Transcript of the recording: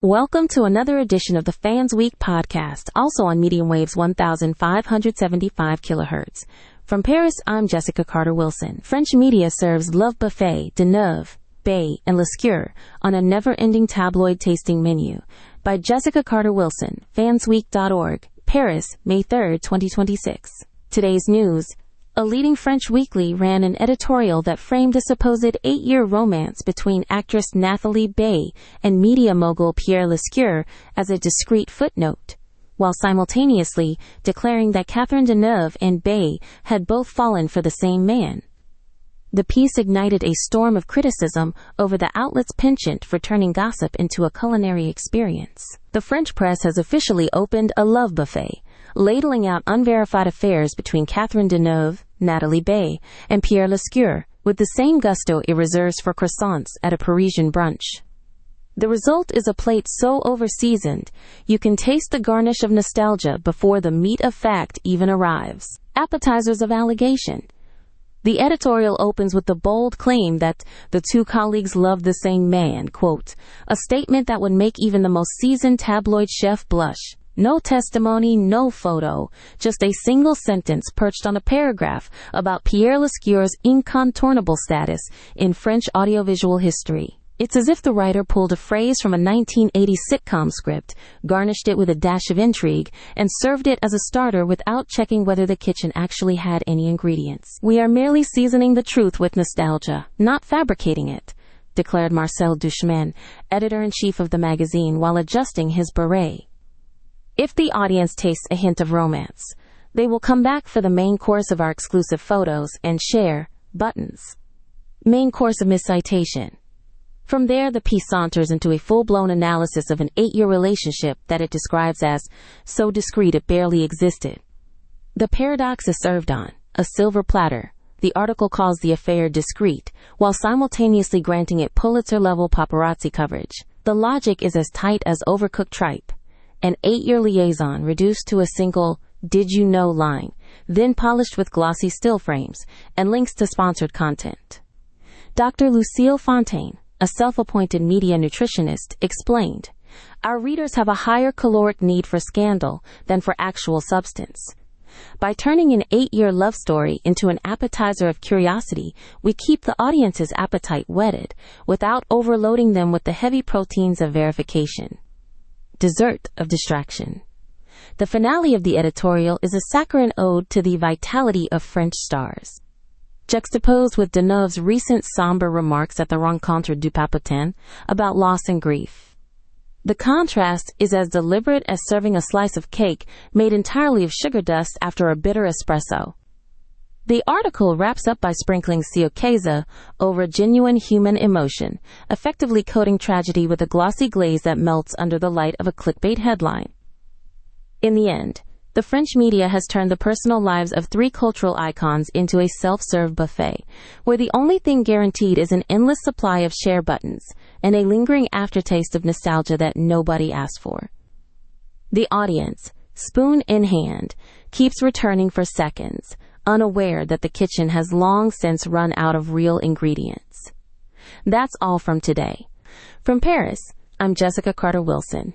Welcome to another edition of the Fans Week podcast, also on medium waves 1575 kilohertz. From Paris, I'm Jessica Carter-Wilson. French media serves Love Buffet, Deneuve, Baye, and Lescure on a never-ending tabloid tasting menu. By Jessica Carter-Wilson, fansweek.org, Paris, May 3, 2026. Today's news. A leading French weekly ran an editorial that framed a supposed 8-year romance between actress Nathalie Baye and media mogul Pierre Lescure as a discreet footnote, while simultaneously declaring that Catherine Deneuve and Baye had both fallen for the same man. The piece ignited a storm of criticism over the outlet's penchant for turning gossip into a culinary experience. The French press has officially opened a love buffet, ladling out unverified affairs between Catherine Deneuve, Nathalie Baye, and Pierre Lescure, with the same gusto it reserves for croissants at a Parisian brunch. The result is a plate so over-seasoned, you can taste the garnish of nostalgia before the meat of fact even arrives. Appetizers of allegation. The editorial opens with the bold claim that the two colleagues love the same man, quote, a statement that would make even the most seasoned tabloid chef blush. No testimony, no photo, just a single sentence perched on a paragraph about Pierre Lescure's incontournable status in French audiovisual history. It's as if the writer pulled a phrase from a 1980s sitcom script, garnished it with a dash of intrigue, and served it as a starter without checking whether the kitchen actually had any ingredients. We are merely seasoning the truth with nostalgia, not fabricating it, declared Marcel Duchemin, editor-in-chief of the magazine, while adjusting his beret. If the audience tastes a hint of romance, they will come back for the main course of our exclusive photos and share buttons. Main course of miscitation. From there, the piece saunters into a full-blown analysis of an 8-year relationship that it describes as so discreet it barely existed. The paradox is served on a silver platter. The article calls the affair discreet, while simultaneously granting it Pulitzer-level paparazzi coverage. The logic is as tight as overcooked tripe. An 8-year liaison reduced to a single "did you know" line, then polished with glossy still frames and links to sponsored content. Dr. Lucille Fontaine, a self-appointed media nutritionist, explained, "Our readers have a higher caloric need for scandal than for actual substance. By turning an 8-year love story into an appetizer of curiosity, we keep the audience's appetite whetted without overloading them with the heavy proteins of verification." Dessert of distraction. The finale of the editorial is a saccharine ode to the vitality of French stars. Juxtaposed with Deneuve's recent somber remarks at the Rencontre du Papotin about loss and grief. The contrast is as deliberate as serving a slice of cake made entirely of sugar dust after a bitter espresso. The article wraps up by sprinkling Ciocchese over genuine human emotion, effectively coating tragedy with a glossy glaze that melts under the light of a clickbait headline. In the end, the French media has turned the personal lives of 3 cultural icons into a self-serve buffet, where the only thing guaranteed is an endless supply of share buttons and a lingering aftertaste of nostalgia that nobody asked for. The audience, spoon in hand, keeps returning for seconds, unaware that the kitchen has long since run out of real ingredients. That's all from today. From Paris, I'm Jessica Carter-Wilson.